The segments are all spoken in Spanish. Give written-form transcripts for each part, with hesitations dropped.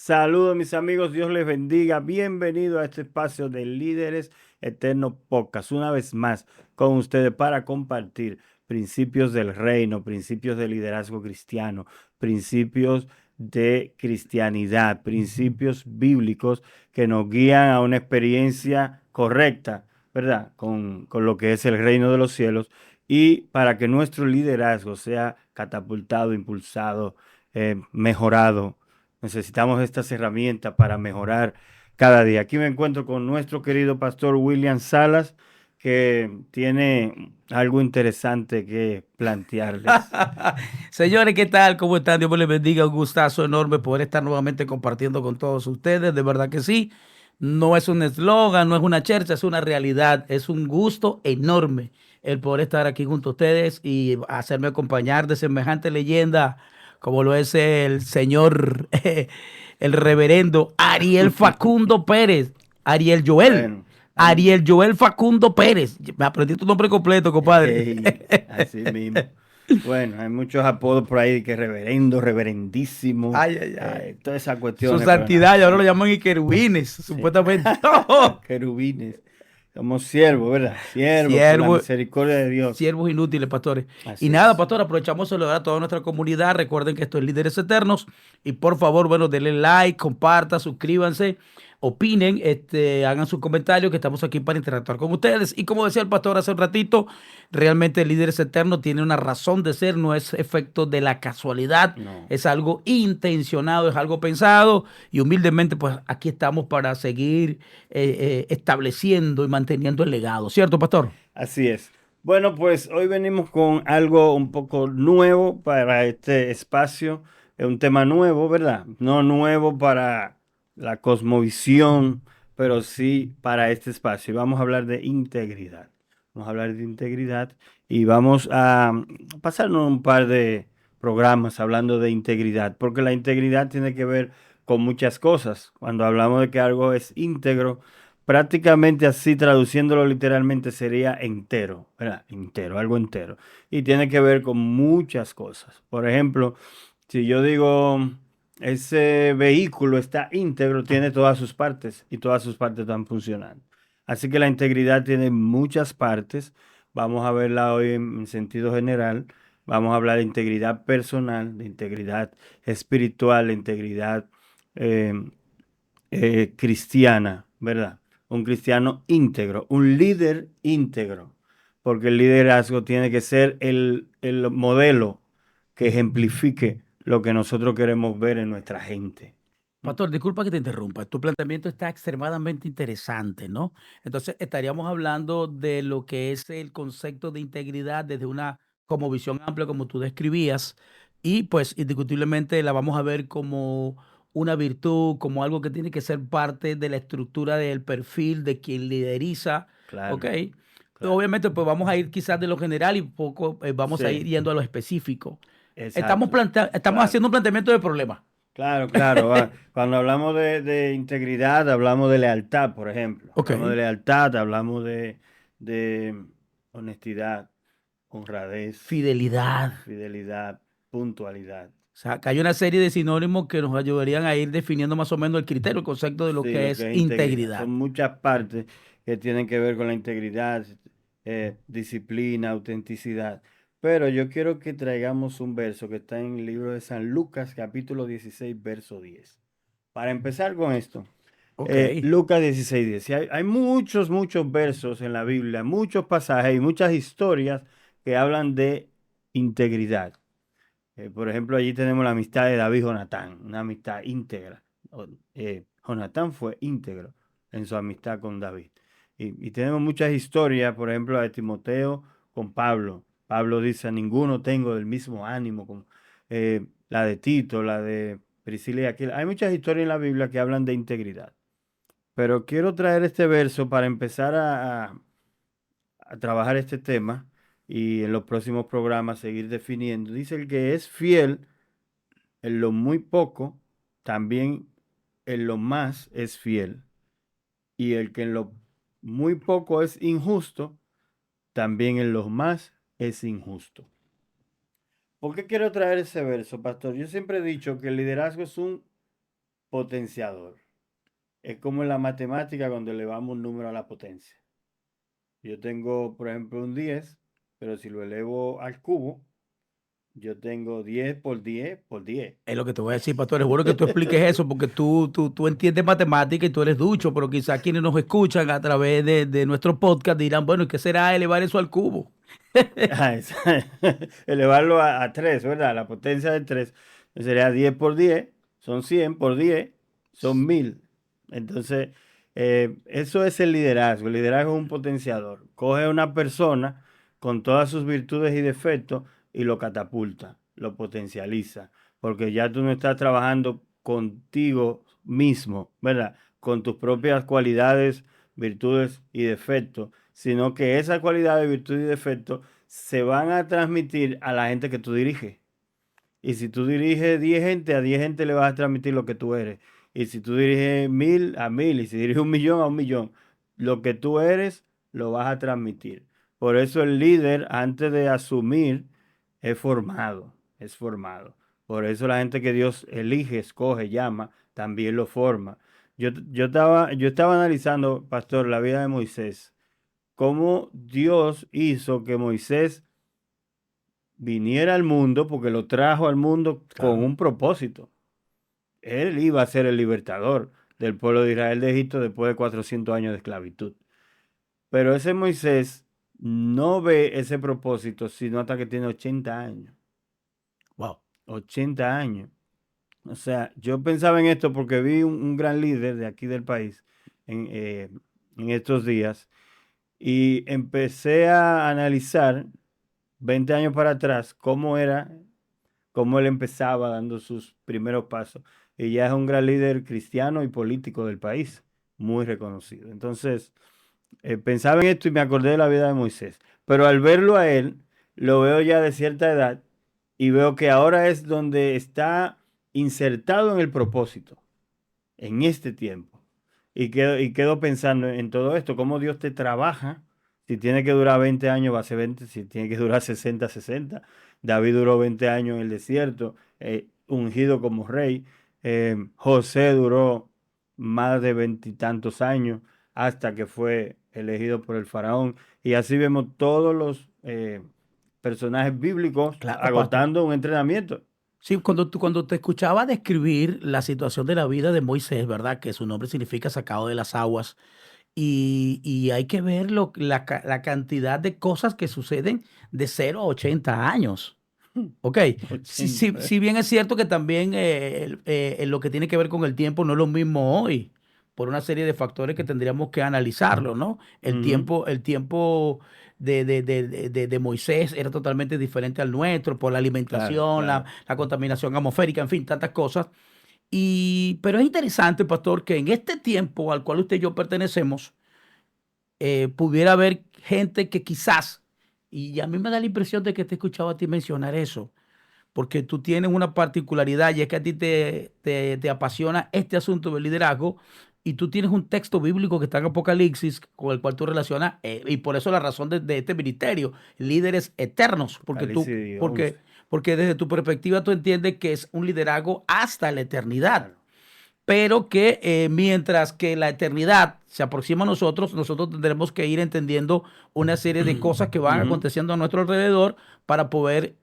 Saludos mis amigos, Dios les bendiga. Bienvenido a este espacio de Líderes Eternos Podcast. Una vez más con ustedes para compartir principios del reino, principios de liderazgo cristiano, principios de cristianidad, principios bíblicos que nos guían a una experiencia correcta, ¿verdad? Con lo que es el reino de los cielos y para que nuestro liderazgo sea catapultado, impulsado, mejorado. Necesitamos estas herramientas para mejorar cada día. Aquí me encuentro con nuestro querido pastor William Salas, que tiene algo interesante que plantearles. Señores, ¿qué tal? ¿Cómo están? Dios me les bendiga. Un gustazo enorme poder estar nuevamente compartiendo con todos ustedes. De verdad que sí. No es un eslogan, no es una chercha, es una realidad. Es un gusto enorme el poder estar aquí junto a ustedes y hacerme acompañar de semejante leyenda como lo es el señor, el reverendo Ariel Facundo Pérez. Ariel Joel. Bueno, Ariel Joel Facundo Pérez. Me aprendí tu nombre completo, compadre. así mismo. Bueno, hay muchos apodos por ahí que reverendo, reverendísimo, Ay, ay, ay. todas esas Su cuestiones, pero nada, santidad, y ahora lo sí, llaman y querubines, sí. supuestamente. Querubines. Somos siervos, ¿verdad? Siervos por la Siervos, misericordia de Dios. siervos inútiles, pastores. Y Así nada, es. pastor, aprovechamos de saludar a toda nuestra comunidad. Recuerden que esto es Líderes Eternos. Y por favor, bueno, denle like, compartan, suscríbanse, opinen, hagan sus comentarios, que estamos aquí para interactuar con ustedes. Y como decía el pastor hace un ratito, realmente Líderes Eternos tiene una razón de ser, no es efecto de la casualidad, No. es algo intencionado, es algo pensado. Y humildemente, pues aquí estamos para seguir estableciendo y manteniendo el legado. ¿Cierto, pastor? Así es. Bueno, pues hoy venimos con algo un poco nuevo para este espacio, un tema nuevo, ¿verdad? No nuevo para la cosmovisión, pero sí para este espacio. Y vamos a hablar de integridad. Vamos a hablar de integridad y vamos a pasarnos un par de programas hablando de integridad, porque la integridad tiene que ver con muchas cosas. Cuando hablamos de que algo es íntegro, prácticamente así, traduciéndolo literalmente, sería entero, ¿verdad? Entero, algo entero. Y tiene que ver con muchas cosas. Por ejemplo, si yo digo, ese vehículo está íntegro, tiene todas sus partes y todas sus partes están funcionando. Así que la integridad tiene muchas partes. Vamos a verla hoy en sentido general. Vamos a hablar de integridad personal, de integridad espiritual, de integridad eh, cristiana, ¿verdad? Un cristiano íntegro, un líder íntegro, porque el liderazgo tiene que ser el modelo que ejemplifique lo que nosotros queremos ver en nuestra gente. Pastor, disculpa que te interrumpa. Tu planteamiento está extremadamente interesante, ¿no? Entonces, estaríamos hablando de lo que es el concepto de integridad desde una como visión amplia, como tú describías, y pues indiscutiblemente la vamos a ver como una virtud, como algo que tiene que ser parte de la estructura del perfil de quien lideriza, ¿ok? Claro, claro. Obviamente, pues vamos a ir quizás de lo general y poco vamos a ir Sí, yendo a lo específico. exacto. Estamos Claro, haciendo un planteamiento de problema. claro, claro. Cuando hablamos de integridad, hablamos de lealtad, por ejemplo. Ok. Hablamos de lealtad, hablamos de honestidad, honradez, Fidelidad. fidelidad, puntualidad. O sea, que hay una serie de sinónimos que nos ayudarían a ir definiendo más o menos el criterio, el concepto de lo Sí, que lo es que es integridad. Son integridad. muchas partes que tienen que ver con la integridad, disciplina, autenticidad. Pero yo quiero que traigamos un verso que está en el libro de San Lucas, capítulo 16, verso 10. Para empezar con esto, Ok. Lucas 16, 10. Y hay muchos, muchos versos en la Biblia, muchos pasajes y muchas historias que hablan de integridad. Por ejemplo, allí tenemos la amistad de David y Jonatán, una amistad íntegra. Jonatán fue íntegro en su amistad con David. Y tenemos muchas historias, por ejemplo, la de Timoteo con Pablo. Pablo dice, a ninguno tengo del mismo ánimo, como la de Tito, la de Priscila y Aquila. Hay muchas historias en la Biblia que hablan de integridad. Pero quiero traer este verso para empezar a trabajar este tema y en los próximos programas seguir definiendo. Dice el que es fiel en lo muy poco, también en lo más es fiel. Y el que en lo muy poco es injusto, también en lo más es injusto. ¿Por qué quiero traer ese verso, pastor? Yo siempre he dicho que el liderazgo es un potenciador. Es como en la matemática cuando elevamos un número a la potencia. Yo tengo, por ejemplo, un 10, pero si lo elevo al cubo, yo tengo 10 por 10 por 10. Es lo que te voy a decir, pastor. Es bueno que tú expliques eso porque tú entiendes matemática y tú eres ducho, pero quizás quienes nos escuchan a través de nuestro podcast dirán, bueno, ¿y qué será elevar eso al cubo? Ah, elevarlo a 3, ¿verdad? La potencia de 3 sería 10 por 10, son 100 por 10, son 1000. Entonces, eso es el liderazgo. El liderazgo es un potenciador. Coge a una persona con todas sus virtudes y defectos y lo catapulta, lo potencializa, porque ya tú no estás trabajando contigo mismo, ¿verdad? Con tus propias cualidades, virtudes y defectos, sino que esas cualidades, virtudes y defectos se van a transmitir a la gente que tú diriges. Y si tú diriges 10 gente, a 10 gente le vas a transmitir lo que tú eres. Y si tú diriges 1000, a 1000. Y si diriges 1 millón, a 1 millón. Lo que tú eres, lo vas a transmitir. Por eso el líder, antes de asumir, es formado. Es formado. Por eso la gente que Dios elige, escoge, llama, también lo forma. Yo estaba analizando, pastor, la vida de Moisés. Cómo Dios hizo que Moisés viniera al mundo, porque lo trajo al mundo con Claro. un propósito. Él iba a ser el libertador del pueblo de Israel de Egipto después de 400 años de esclavitud. Pero ese Moisés no ve ese propósito sino hasta que tiene 80 años. Wow. 80 años. O sea, yo pensaba en esto porque vi un gran líder de aquí del país en estos días y empecé a analizar 20 años para atrás cómo era, cómo él empezaba dando sus primeros pasos. Y ya es un gran líder cristiano y político del país, muy reconocido. Entonces, pensaba en esto y me acordé de la vida de Moisés. Pero al verlo a él, lo veo ya de cierta edad y veo que ahora es donde está insertado en el propósito, en este tiempo. Y quedo pensando en todo esto, cómo Dios te trabaja. Si tiene que durar 20 años, va a ser 20. Si tiene que durar 60, 60. David duró 20 años en el desierto, ungido como rey. José duró más de 20 y tantos años hasta que fue elegido por el faraón. Y así vemos todos los personajes bíblicos Claro, pastor. agotando un entrenamiento. Sí, cuando te escuchaba describir la situación de la vida de Moisés, ¿verdad? Que su nombre significa sacado de las aguas. Y hay que ver la cantidad de cosas que suceden de 0 a 80 años. Ok, si 80. bien es cierto que también lo que tiene que ver con el tiempo no es lo mismo hoy, por una serie de factores que tendríamos que analizarlo, ¿no? Ujú. El tiempo de Moisés era totalmente diferente al nuestro, por la Claro, alimentación, claro. la contaminación atmosférica, en fin, tantas cosas. Pero es interesante, pastor, que en este tiempo al cual usted y yo pertenecemos, pudiera haber gente que quizás, y a mí me da la impresión de que te he escuchado a ti mencionar eso, porque tú tienes una particularidad y es que a ti te apasiona este asunto del liderazgo y tú tienes un texto bíblico que está en Apocalipsis con el cual tú relacionas, y por eso la razón de este ministerio, líderes eternos, Apocalipsis 11. porque desde tu perspectiva tú entiendes que es un liderazgo hasta la eternidad, Claro. pero que mientras que la eternidad se aproxima a nosotros, nosotros tendremos que ir entendiendo una serie de cosas que van Ujú, aconteciendo a nuestro alrededor para poder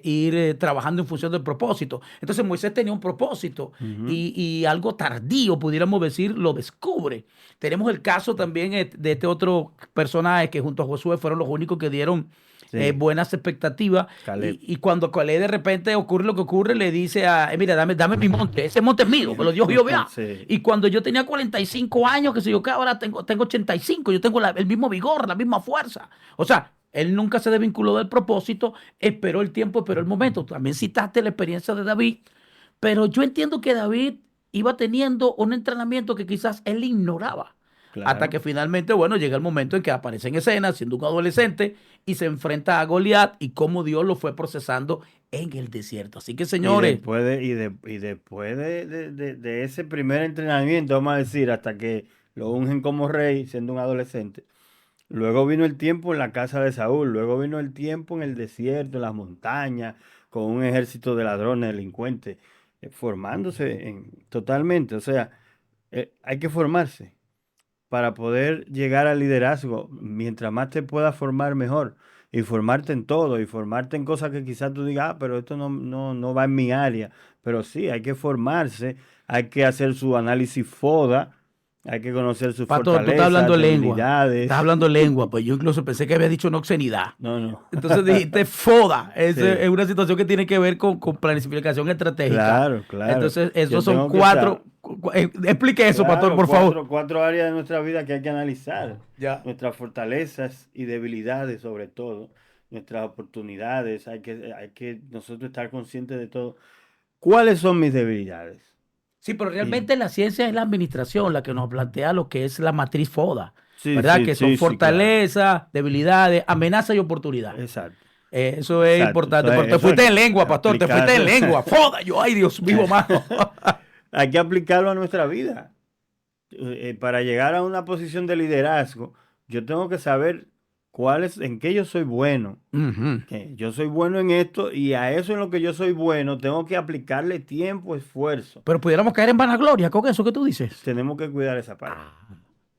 ir trabajando en función del propósito. Entonces Moisés tenía un propósito ujú. y algo tardío, pudiéramos decir, lo descubre. Tenemos el caso también de este otro personaje que junto a Josué fueron los únicos que dieron Sí, buenas expectativas. Caleb. Y cuando Caleb de repente ocurre lo que ocurre, le dice mira, dame mi monte, ese monte es mío, me lo dio Jehová. Sí, Y cuando yo tenía 45 años, que sé yo, que ahora tengo 85, yo tengo el mismo vigor, la misma fuerza. O sea, él nunca se desvinculó del propósito, esperó el tiempo, esperó el momento. También citaste la experiencia de David, pero yo entiendo que David iba teniendo un entrenamiento que quizás él ignoraba. Hasta claro. que finalmente, bueno, llega el momento en que aparece en escena siendo un adolescente y se enfrenta a Goliat y cómo Dios lo fue procesando en el desierto. Así que, Y señores, después de ese primer entrenamiento, vamos a decir, hasta que lo ungen como rey, siendo un adolescente, luego vino el tiempo en la casa de Saúl, luego vino el tiempo en el desierto, en las montañas, con un ejército de ladrones, delincuentes. formándose totalmente. O sea, hay que formarse para poder llegar al liderazgo. Mientras más te puedas formar, mejor. Y formarte en todo, y formarte en cosas que quizás tú digas, pero esto no va en mi área. Pero sí, hay que formarse, hay que hacer su análisis FODA, hay que conocer sus Pastor, tú estás fortalezas, hablando lengua. Estás debilidades. hablando lengua, pues yo incluso pensé que había dicho una obscenidad. No, no. Entonces dijiste foda. Es Sí, una situación que tiene que ver con planificación estratégica. claro, claro. Entonces, Yo esos son tengo que saber. cuatro. Explique eso, pastor, Claro, por favor. cuatro áreas de nuestra vida que hay que analizar. Ya. Nuestras fortalezas y debilidades, sobre todo. Nuestras oportunidades. Hay que nosotros estar conscientes de todo. ¿Cuáles son mis debilidades? Sí, pero Y realmente la ciencia es la administración la que nos plantea lo que es la matriz FODA, sí, ¿verdad? sí, Que son sí, sí, claro. fortalezas, debilidades, amenazas y oportunidad. Exacto. Eso es Exacto. importante. Pero Entonces, te eso hay fuiste que en lengua, pastor, te fuiste en aplicarlo. lengua. FODA. Yo, ay, Dios mío, mano. Hay que aplicarlo a nuestra vida. Para llegar a una posición de liderazgo, yo tengo que saber en qué yo soy bueno. Ujú. Que yo soy bueno en esto y a eso en lo que yo soy bueno tengo que aplicarle tiempo, esfuerzo. Pero pudiéramos caer en vanagloria con eso que tú dices. Tenemos que cuidar esa parte. Ah,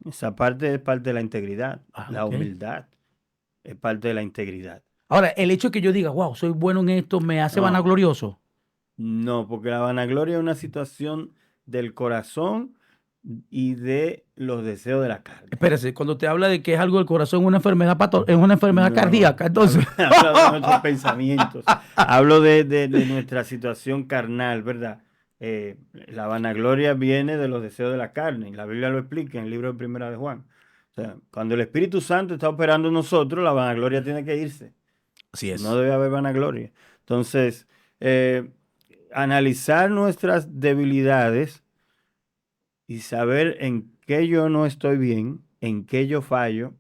Esa parte es parte de la integridad, la ok. humildad es parte de la integridad. Ahora, el hecho de que yo diga, wow, soy bueno en esto, me hace No, vanaglorioso. no, porque la vanagloria es una situación del corazón y de los deseos de la carne. Espérese, cuando te habla de que es algo del corazón, una enfermedad es una enfermedad No, cardíaca, entonces. hablo de nuestros pensamientos, hablo de nuestra situación carnal, ¿verdad? La vanagloria viene de los deseos de la carne, y la Biblia lo explica en el libro de Primera de Juan. O sea, cuando el Espíritu Santo está operando en nosotros, la vanagloria tiene que irse. Así No es. debe haber vanagloria. Entonces, eh, analizar nuestras debilidades y saber en qué yo no estoy bien, en qué yo fallo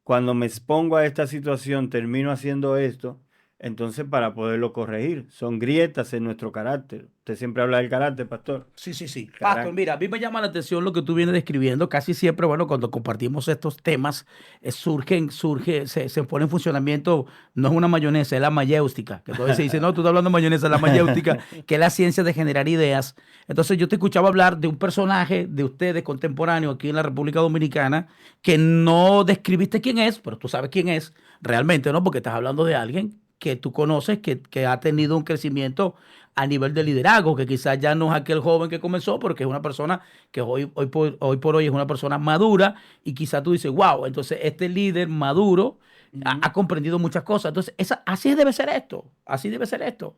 cuando me expongo a esta situación, termino haciendo esto, entonces para poderlo corregir. Son grietas en nuestro carácter. Usted siempre habla del carácter, pastor. Sí, sí, sí. Pastor, Carácter. mira, a mí me llama la atención lo que tú vienes describiendo. Casi siempre, bueno, cuando compartimos estos temas, se pone en funcionamiento, no es una mayonesa, es la mayéustica. Que todavía se dice, no, tú estás hablando de mayonesa, la mayéustica, que es la ciencia de generar ideas. Entonces, yo te escuchaba hablar de un personaje de ustedes contemporáneo aquí en la República Dominicana, que no describiste quién es, pero tú sabes quién es realmente, ¿no? Porque estás hablando de alguien que tú conoces, que ha tenido un crecimiento a nivel de liderazgo, que quizás ya no es aquel joven que comenzó, porque es una persona que hoy por hoy es una persona madura y quizás tú dices, wow, entonces este líder maduro ha Ujú. comprendido muchas cosas. Entonces, así debe ser esto, así debe ser esto.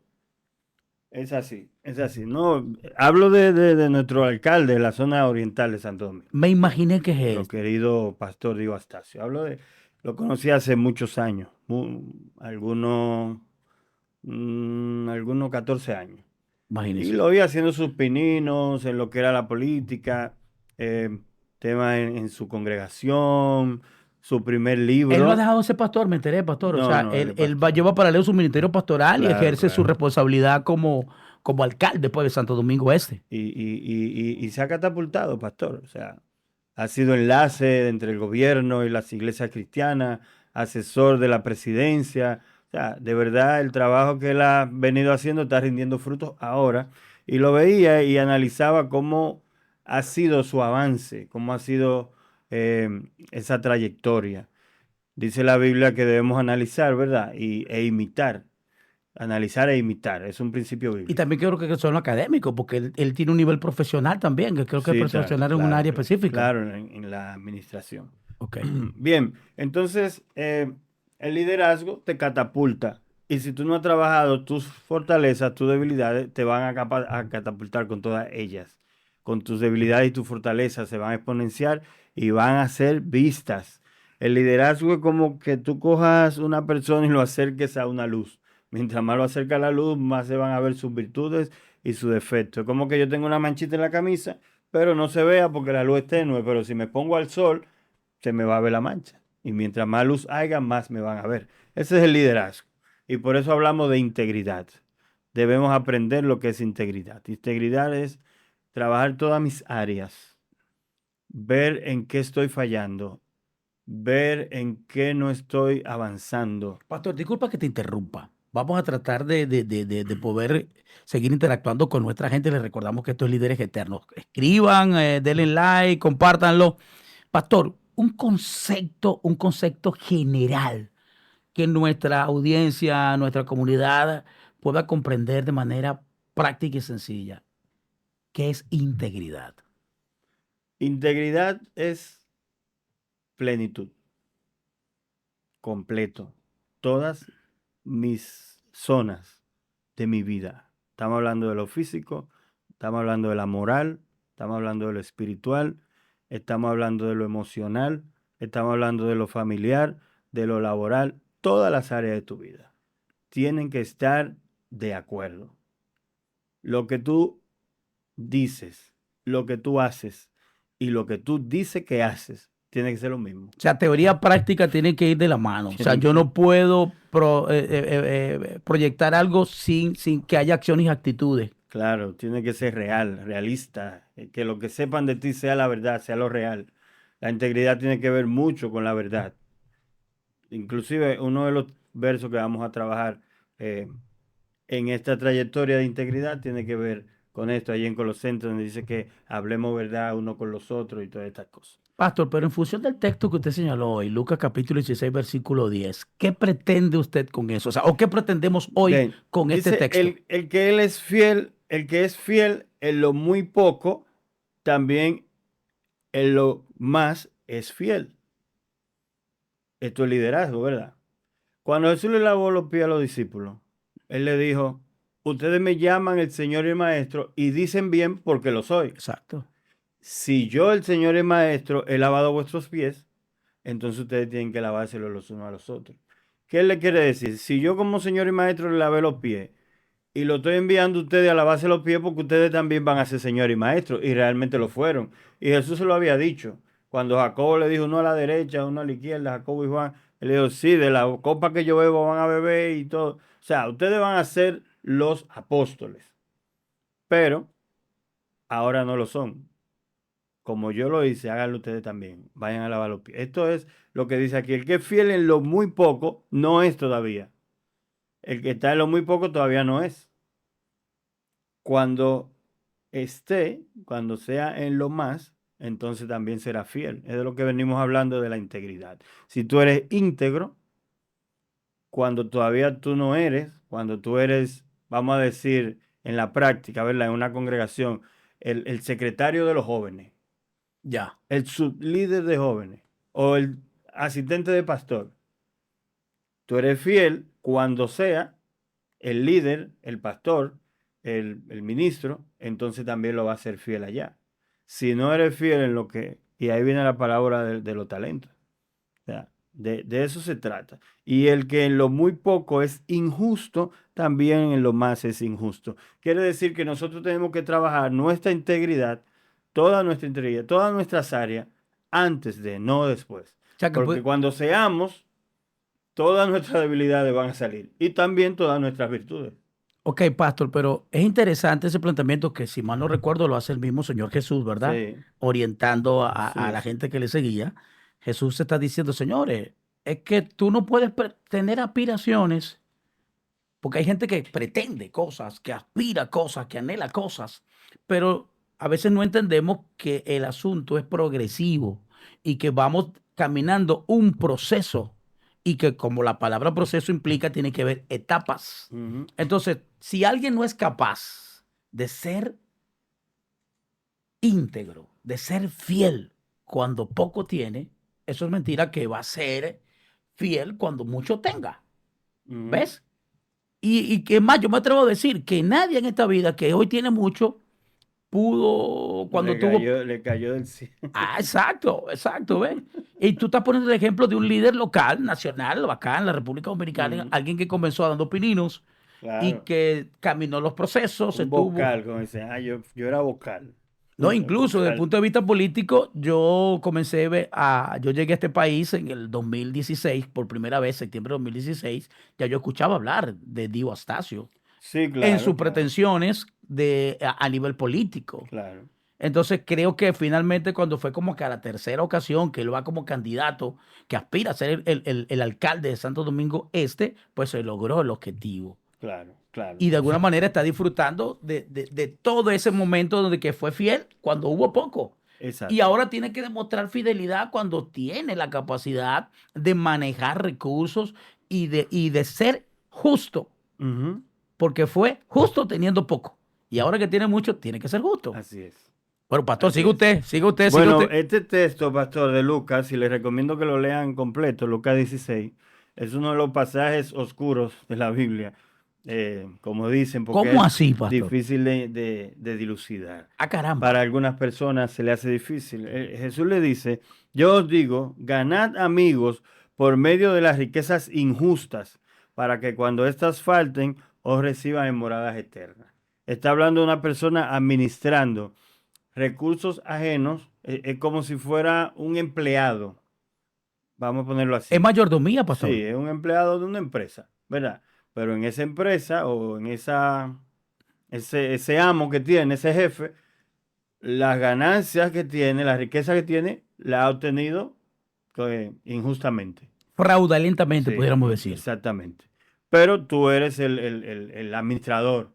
Es así, es así. No, hablo de nuestro alcalde de la zona oriental de Santo Domingo, Me imaginé que es nuestro esto. querido pastor Diego Astacio. Lo conocí hace muchos años, algunos 14 años. Y Imagínese. lo vi haciendo sus pininos en lo que era la política, eh, tema en su congregación, su primer Él no ha libro. dejado de ser pastor, me enteré, pastor. O No, sea, no, él es pastor. lleva paralelo su ministerio pastoral y Claro, ejerce su claro. responsabilidad como alcalde pues, de Santo Domingo Este. Y se ha catapultado, pastor. O sea, ha sido enlace entre el gobierno y las iglesias cristianas, asesor de la presidencia. O sea, de verdad el trabajo que él ha venido haciendo está rindiendo frutos ahora. Y lo veía y analizaba cómo ha sido su avance, cómo ha sido eh, esa trayectoria. Dice la Biblia que debemos analizar, ¿verdad? E imitar. Analizar e imitar. Es un principio Y bíblico. también creo que son académicos, porque él tiene un nivel profesional también, que creo que es Sí, claro, profesional en un claro, área claro, específica. claro, en la administración. Ok. Bien, entonces el liderazgo te catapulta y si tú no has trabajado tus fortalezas, tus debilidades, te van a catapultar con todas ellas. Con tus debilidades y tus fortalezas se van a exponenciar y van a ser vistas. El liderazgo es como que tú cojas una persona y lo acerques a una luz. Mientras más lo acercas a la luz, más se van a ver sus virtudes y sus defectos. Es como que yo tengo una manchita en la camisa, pero no se vea porque la luz es tenue, pero si me pongo al sol, se me va a ver la mancha. Y mientras más luz haya, más me van a ver. Ese es el liderazgo. Y por eso hablamos de integridad. Debemos aprender lo que es integridad. Integridad es trabajar todas mis áreas, ver en qué estoy fallando, ver en qué no estoy avanzando. Pastor, disculpa que te interrumpa. Vamos a tratar de poder seguir interactuando con nuestra gente. Les recordamos que estos líderes eternos. Escriban, denle like, compártanlo. Pastor, un concepto general que nuestra audiencia, nuestra comunidad pueda comprender de manera práctica y sencilla. ¿Qué es integridad? Integridad es plenitud, completo. Todas mis zonas de mi vida. Estamos hablando de lo físico, estamos hablando de la moral, estamos hablando de lo espiritual, estamos hablando de lo emocional, estamos hablando de lo familiar, de lo laboral. Todas las áreas de tu vida tienen que estar de acuerdo. Lo que tú dices, lo que tú haces y lo que tú dices que haces, tiene que ser lo mismo. O sea, teoría práctica tiene que ir de la mano. O sea, Tienen yo que, no puedo proyectar algo sin que haya acciones y actitudes. claro, tiene que ser real, realista, que lo que sepan de ti sea la verdad, sea lo real. La integridad tiene que ver mucho con la verdad. Inclusive uno de los versos que vamos a trabajar eh, en esta trayectoria de integridad tiene que ver con esto, ahí en Colosenses, donde dice que hablemos verdad uno con los otros y todas estas cosas. Pastor, pero en función del texto que usted señaló hoy, Lucas capítulo 16, versículo 10, ¿qué pretende usted con eso? O sea, ¿o qué pretendemos hoy Ven, con este dice, texto? el que él es fiel, el que es fiel en lo muy poco, también en lo más es fiel. Esto es liderazgo, ¿verdad? Cuando Jesús le lavó los pies a los discípulos, él le dijo, ustedes me llaman el Señor y el Maestro y dicen bien porque lo soy. Exacto. Si yo, el Señor y el Maestro, he lavado vuestros pies, entonces ustedes tienen que lavárselos los unos a los otros. ¿Qué él le quiere decir? Si yo como Señor y Maestro le lavé los pies y lo estoy enviando a ustedes a lavarse los pies porque ustedes también van a ser Señor y Maestro, y realmente lo fueron. Y Jesús se lo había dicho. Cuando Jacobo le dijo uno a la derecha, uno a la izquierda, Jacobo y Juan, él le dijo, sí, de la copa que yo bebo van a beber y todo. O sea, ustedes van a ser los apóstoles, pero ahora no lo son. Como yo lo hice, háganlo ustedes también. Vayan a lavar los pies. Esto es lo que dice aquí. El que es fiel en lo muy poco no es todavía. El que está en lo muy poco todavía no es. Cuando cuando sea en lo más, entonces también será fiel. Es de lo que venimos hablando de la integridad. Si tú eres íntegro, cuando todavía tú no eres, cuando tú eres, vamos a decir, en la práctica, ¿verdad? En una congregación, el secretario de los jóvenes, Ya. el sublíder de jóvenes o el asistente de pastor, tú eres fiel cuando sea el líder, el pastor, el ministro, entonces también lo va a ser fiel allá. Si no eres fiel en lo que, y ahí viene la palabra de los talentos, o sea, de eso se trata. Y el que en lo muy poco es injusto, también en lo más es injusto. Quiere decir que nosotros tenemos que trabajar nuestra integridad, todas nuestras áreas, antes de, no después. O sea, que Porque puede... cuando seamos, todas nuestras debilidades van a salir y también todas nuestras virtudes. Ok, pastor, pero es interesante ese planteamiento que, si mal no recuerdo, lo hace el mismo Señor Jesús, ¿verdad? Sí, Orientando a sí, la sí. gente que le seguía. Jesús está diciendo, señores, es que tú no puedes tener aspiraciones, porque hay gente que pretende cosas, que aspira cosas, que anhela cosas, pero a veces no entendemos que el asunto es progresivo y que vamos caminando un proceso y que, como la palabra proceso implica, tiene que ver etapas. Ujú. Entonces, si alguien no es capaz de ser íntegro, de ser fiel cuando poco tiene, eso es mentira, que va a ser fiel cuando mucho tenga. Ujú. ¿Ves? Y que más, yo me atrevo a decir que nadie en esta vida que hoy tiene mucho pudo, cuando tuvo... Le cayó del cielo. Ah, exacto, exacto, ¿ves? Y tú estás poniendo el ejemplo de un líder local, nacional, acá en la República Dominicana, Ujú. alguien que comenzó dando pininos y Claro, que caminó los procesos, un estuvo... vocal, como dicen, yo era vocal. No, incluso desde el Vocal. punto de vista político, yo llegué a este país en el 2016, por primera vez, septiembre de 2016, ya yo escuchaba hablar de Dio Astacio Sí, en claro, sus claro, pretensiones a nivel político. claro. Entonces creo que finalmente cuando fue como que a la tercera ocasión que él va como candidato, que aspira a ser el alcalde de Santo Domingo Este, pues se logró el objetivo. Claro, claro. Y de alguna manera está disfrutando de todo ese momento donde que fue fiel cuando hubo poco. Y Exacto. ahora tiene que demostrar fidelidad cuando tiene la capacidad de manejar recursos y de ser justo, Ujú. porque fue justo teniendo poco. Y ahora que tiene mucho, tiene que ser justo. Así es. Bueno, pastor, Así es. sigue usted, sigue Bueno, usted. este texto, pastor, de Lucas, y les recomiendo que lo lean completo, Lucas 16, es uno de los pasajes oscuros de la Biblia, como dicen, porque ¿Cómo es así, pastor? difícil de dilucidar. Ah, Para caramba. algunas personas se le hace difícil. Jesús le dice, yo os digo, ganad amigos por medio de las riquezas injustas, para que cuando éstas falten, os reciban en moradas eternas. Está hablando de una persona administrando recursos ajenos, es como si fuera un empleado, vamos a ponerlo Es así. mayordomía, Sí, pastor. es un empleado de una empresa, ¿verdad? Pero en esa empresa o en ese amo que tiene, ese jefe, las ganancias que tiene, la riqueza que tiene, la ha obtenido injustamente. Fraudulentamente, Sí, pudiéramos decir. exactamente. Pero tú eres el administrador.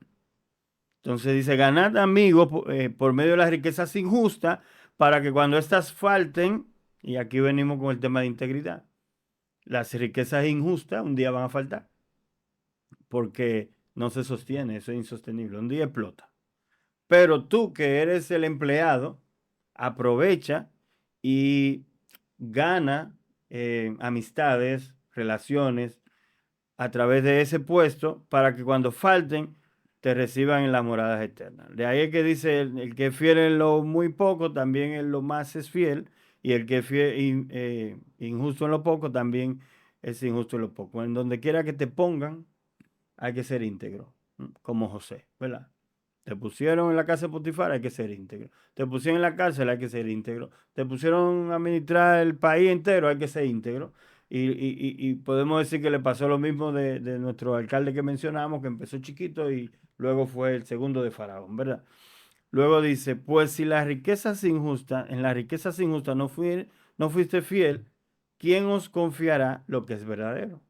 Entonces dice, ganad amigos por medio de las riquezas injustas para que cuando éstas falten, y aquí venimos con el tema de integridad, las riquezas injustas un día van a faltar porque no se sostiene, eso es insostenible, un día explota. Pero tú que eres el empleado, aprovecha y gana amistades, relaciones a través de ese puesto para que cuando falten te reciban en las moradas eternas. De ahí es que dice, el que es fiel en lo muy poco, también en lo más es fiel, y el que es injusto en lo poco, también es injusto en lo poco. En donde quiera que te pongan, hay que ser íntegro, como José, ¿verdad? Te pusieron en la casa de Potifar, hay que ser íntegro. Te pusieron en la cárcel, hay que ser íntegro. Te pusieron a administrar el país entero, hay que ser íntegro. Y podemos decir que le pasó lo mismo de nuestro alcalde que mencionamos, que empezó chiquito y luego fue el segundo de Faraón, ¿verdad? Luego dice, pues si las riquezas injustas, en las riquezas injustas no fuiste fiel, ¿quién os confiará lo que es verdadero?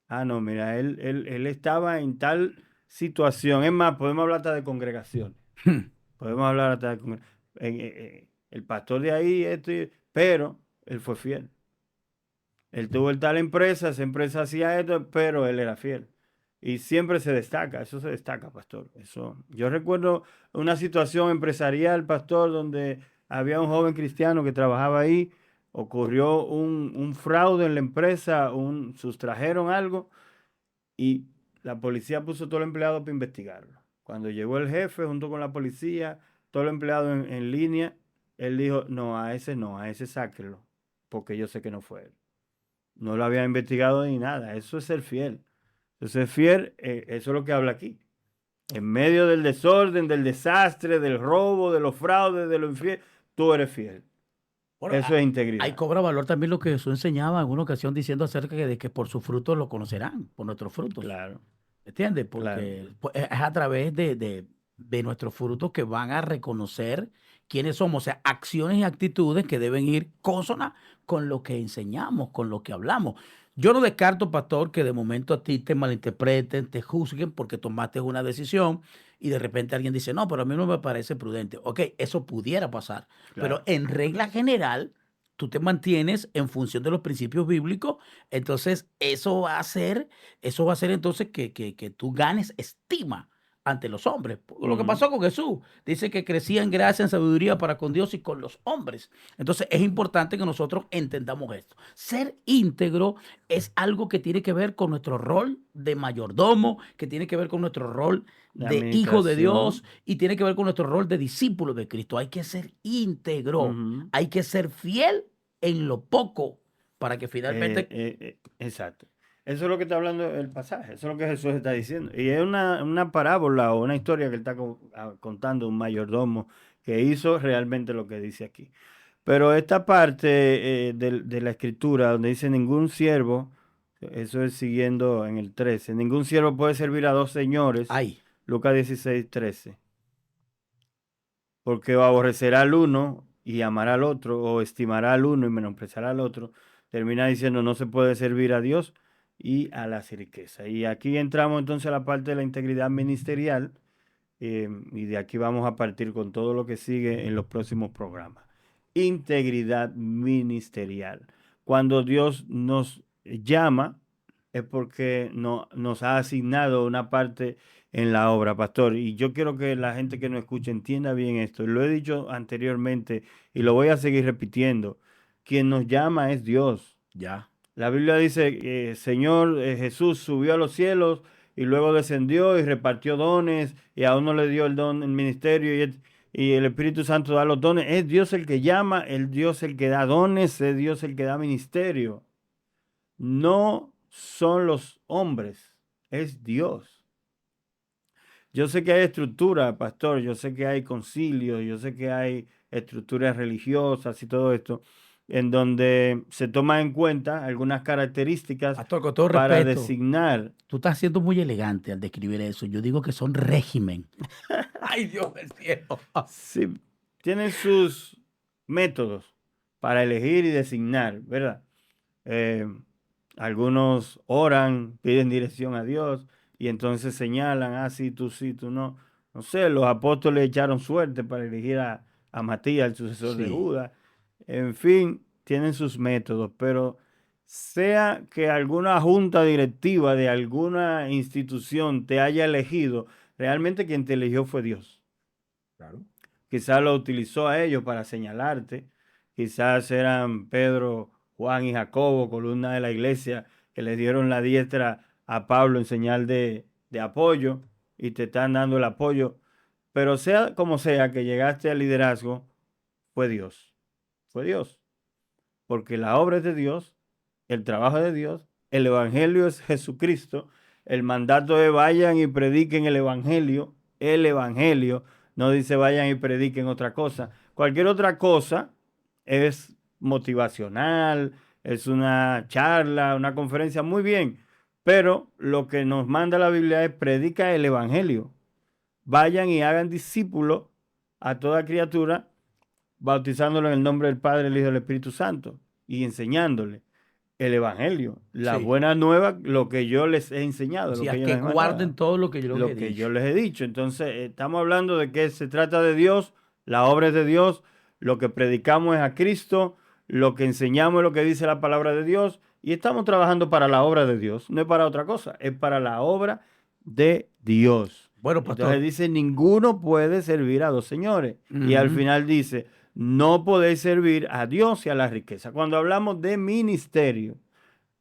Ah, no, mira, él estaba en tal situación. Es más, podemos hablar hasta de congregaciones. Podemos hablar hasta de el pastor de ahí, pero él fue fiel. Él tuvo el tal empresa, esa empresa hacía esto, pero él era fiel. Y siempre se destaca, eso se destaca, pastor. Eso. Yo recuerdo una situación empresarial, pastor, donde había un joven cristiano que trabajaba ahí, ocurrió un fraude en la empresa, sustrajeron algo y la policía puso todo el empleado para investigarlo. Cuando llegó el jefe junto con la policía, todo el empleado en línea, él dijo, no, a ese sáquelo, porque yo sé que no fue él. No lo había investigado ni nada. Eso es ser fiel. Eso es fiel, eso es lo que habla aquí. En medio del desorden, del desastre, del robo, de los fraudes, de lo infiel, tú eres fiel. Bueno, Eso es ahí integridad. cobra valor también lo que Jesús enseñaba en una ocasión diciendo acerca de que por sus frutos lo conocerán, por nuestros frutos. Claro, ¿Entiendes? claro. Porque pues, es a través de nuestros frutos que van a reconocer quiénes somos, o sea, acciones y actitudes que deben ir consonas con lo que enseñamos, con lo que hablamos. Yo no descarto, pastor, que de momento a ti te malinterpreten, te juzguen porque tomaste una decisión y de repente alguien dice, no, pero a mí no me parece prudente. Ok, eso pudiera pasar, pero Claro. en regla general, tú te mantienes en función de los principios bíblicos, entonces eso va a hacer entonces que tú ganes estima ante los hombres. Lo que Ujú. pasó con Jesús, dice que crecía en gracia, en sabiduría para con Dios y con los hombres. Entonces es importante que nosotros entendamos esto. Ser íntegro es algo que tiene que ver con nuestro rol de mayordomo, que tiene que ver con nuestro rol La de hijo de Dios administración. y tiene que ver con nuestro rol de discípulo de Cristo. Hay que ser íntegro, Ujú. hay que ser fiel en lo poco para que finalmente. Exacto. Eso es lo que está hablando el pasaje, eso es lo que Jesús está diciendo. Y es una parábola o una historia que él está contando un mayordomo que hizo realmente lo que dice aquí. Pero esta parte de la escritura donde dice ningún siervo, eso es siguiendo en el 13, ningún siervo puede servir a dos señores, Ay, Lucas 16:13. porque o aborrecerá al uno y amará al otro, o estimará al uno y menospreciará al otro, termina diciendo no se puede servir a Dios y a las riquezas. Y aquí entramos entonces a la parte de la integridad ministerial, y de aquí vamos a partir con todo lo que sigue en los próximos programas. Integridad ministerial. Cuando Dios nos llama es porque nos ha asignado una parte en la obra, pastor. Y yo quiero que la gente que nos escuche entienda bien esto. Lo he dicho anteriormente y lo voy a seguir repitiendo. Quien nos llama es Dios. Ya. La Biblia dice, Señor Jesús subió a los cielos y luego descendió y repartió dones y a uno le dio el don, el ministerio y el Espíritu Santo da los dones. Es Dios el que llama, es Dios el que da dones, es Dios el que da ministerio. No son los hombres, es Dios. Yo sé que hay estructura, pastor, yo sé que hay concilios, yo sé que hay estructuras religiosas y todo esto, en donde se toma en cuenta algunas características Pastor, con todo para respeto, designar. tú estás siendo muy elegante al describir eso. Yo digo que son régimen. Ay, Dios del cielo. Sí, tienen sus métodos para elegir y designar, ¿verdad? Eh, Algunos oran, piden dirección a Dios y entonces señalan, sí, tú no. No sé, los apóstoles echaron suerte para elegir a Matías, el sucesor de Sí. Judas. En fin, tienen sus métodos, pero sea que alguna junta directiva de alguna institución te haya elegido, realmente quien te eligió fue Dios. Claro. Quizás lo utilizó a ellos para señalarte. Quizás eran Pedro, Juan y Jacobo, columna de la iglesia, que le dieron la diestra a Pablo en señal de apoyo y te están dando el apoyo. Pero sea como sea que llegaste al liderazgo, fue Dios. Fue Dios. Porque la obra es de Dios, el trabajo es de Dios, el evangelio es Jesucristo, el mandato es vayan y prediquen el evangelio, no dice vayan y prediquen otra cosa. Cualquier otra cosa es motivacional, es una charla, una conferencia, muy bien, pero lo que nos manda la Biblia es predica el evangelio. Vayan y hagan discípulos a toda criatura bautizándolo en el nombre del Padre, el Hijo y del Espíritu Santo y enseñándole el Evangelio, la Sí. buena nueva, lo que yo les he enseñado, lo Sí, que a ellos les que he guarden mandado, todo lo que yo les lo he que dicho. yo les he dicho. Entonces, estamos hablando de que se trata de Dios, la obra es de Dios, lo que predicamos es a Cristo, lo que enseñamos es lo que dice la palabra de Dios y estamos trabajando para la obra de Dios, no es para otra cosa, es para la obra de Dios. Bueno, Entonces pastor. dice, ninguno puede servir a dos señores. Y al Ujú. final dice, no podéis servir a Dios y a la riqueza. Cuando hablamos de ministerio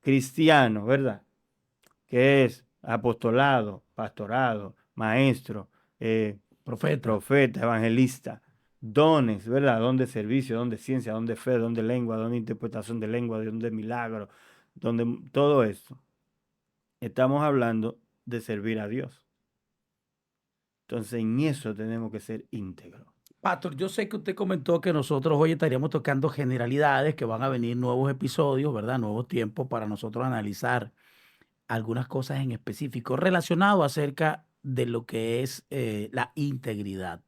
cristiano, ¿verdad? Que es apostolado, pastorado, maestro, eh, Profeta. profeta, evangelista, dones, ¿verdad? Don de servicio, don de ciencia, don de fe, don de lengua, don de interpretación de lengua, don de milagro, donde todo esto. Estamos hablando de servir a Dios. Entonces en eso tenemos que ser íntegros. Pastor, yo sé que usted comentó que nosotros hoy estaríamos tocando generalidades, que van a venir nuevos episodios, ¿verdad? Nuevos tiempos para nosotros analizar algunas cosas en específico relacionado acerca de lo que es la integridad.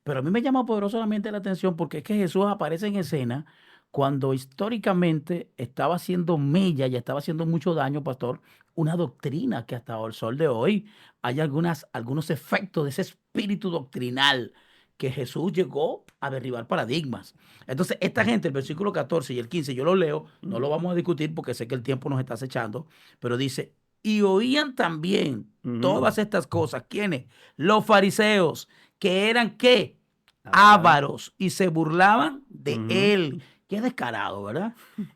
Pero a mí me llama poderosamente la atención porque es que Jesús aparece en escena cuando históricamente estaba haciendo mella y estaba haciendo mucho daño, pastor, una doctrina que hasta el sol de hoy hay algunos efectos de ese espíritu doctrinal que Jesús llegó a derribar paradigmas. Entonces, esta gente, el versículo 14 y el 15, yo lo leo, no lo vamos a discutir porque sé que el tiempo nos está acechando, pero dice, y oían también Ujú. todas estas cosas. ¿Quiénes? Los fariseos, que eran ¿qué? Avaro. Ávaros y se burlaban de Ujú. él. Qué descarado, ¿verdad?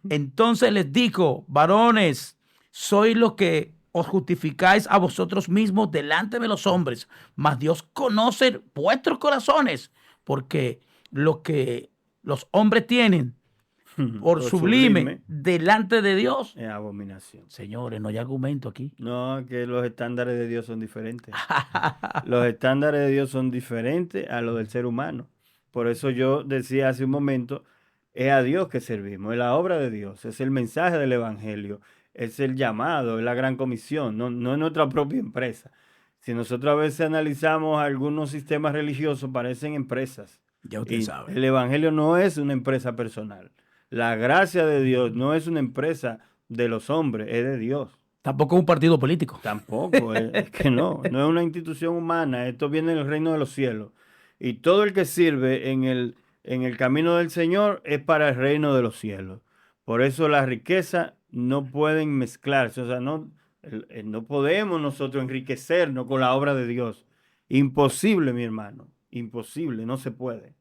Entonces les dijo, varones, sois los que os justificáis a vosotros mismos delante de los hombres, mas Dios conoce vuestros corazones, porque lo que los hombres tienen por Por sublime sublime delante de Dios, es abominación. señores, no hay argumento aquí. No, que los estándares de Dios son diferentes. Los estándares de Dios son diferentes a los del ser humano. Por eso yo decía hace un momento, es a Dios que servimos, es la obra de Dios, es el mensaje del Evangelio, es el llamado, es la gran comisión, no es nuestra propia empresa. Si nosotros a veces analizamos algunos sistemas religiosos, parecen empresas. Ya usted Y sabe. el evangelio no es una empresa personal. La gracia de Dios no es una empresa de los hombres, es de Dios. Tampoco es un partido político. Tampoco, es que no es una institución humana, esto viene del reino de los cielos. Y todo el que sirve en el camino del Señor es para el reino de los cielos. Por eso las riquezas no pueden mezclarse, o sea, no podemos nosotros enriquecernos con la obra de Dios. Imposible, mi hermano, imposible, no se puede.